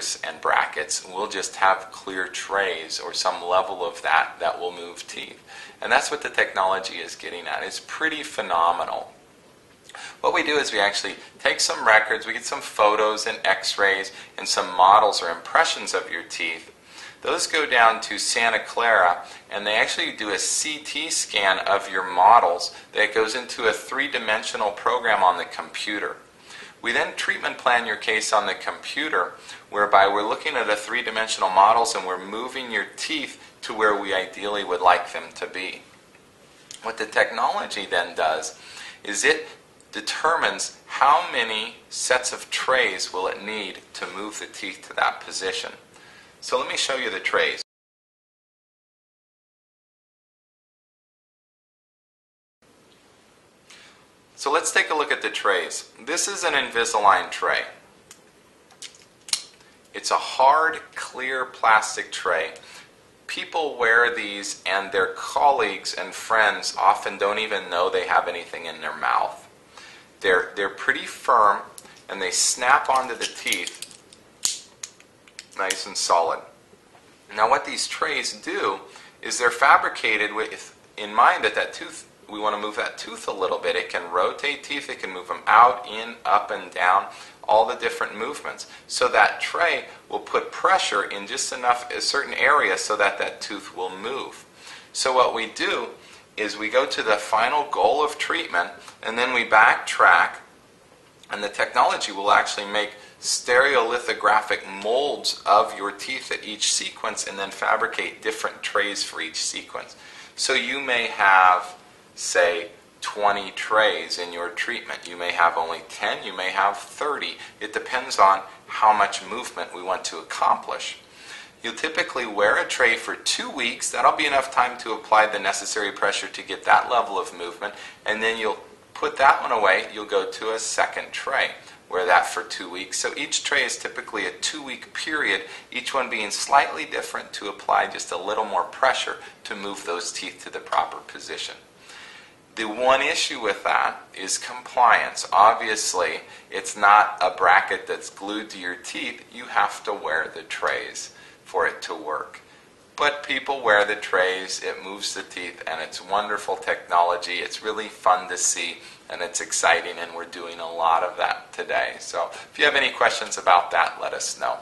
wires and brackets. We'll just have clear trays or some level of that will move teeth. And that's what the technology is getting at. It's pretty phenomenal. What we do is we actually take some records, we get some photos and x-rays and some models or impressions of your teeth. Those go down to Santa Clara and they actually do a CT scan of your models that goes into a three-dimensional program on the computer. We then treatment plan your case on the computer, whereby we're looking at a three-dimensional models and we're moving your teeth to where we ideally would like them to be. What the technology then does is it determines how many sets of trays will it need to move the teeth to that position. So let me show you the trays. So let's take a look at the trays. This is an Invisalign tray. It's a hard, clear plastic tray. People wear these and their colleagues and friends often don't even know they have anything in their mouth. They're pretty firm and they snap onto the teeth nice and solid. Now what these trays do is they're fabricated with in mind that tooth, we want to move that tooth a little bit. It can rotate teeth, it can move them out, in, up and down, all the different movements. So that tray will put pressure in just enough a certain area so that tooth will move. So what we do is we go to the final goal of treatment and then we backtrack, and the technology will actually make stereolithographic molds of your teeth at each sequence and then fabricate different trays for each sequence. So you may have, say, 20 trays in your treatment. You may have only 10, you may have 30. It depends on how much movement we want to accomplish. You'll typically wear a tray for 2 weeks. That'll be enough time to apply the necessary pressure to get that level of movement, and then you'll put that one away. You'll go to a second tray. Wear that for 2 weeks. So each tray is typically a 2-week period, each one being slightly different to apply just a little more pressure to move those teeth to the proper position. The one issue with that is compliance. Obviously, it's not a bracket that's glued to your teeth. You have to wear the trays for it to work. But people wear the trays, it moves the teeth, and it's wonderful technology. It's really fun to see, and it's exciting, and we're doing a lot of that today. So if you have any questions about that, let us know.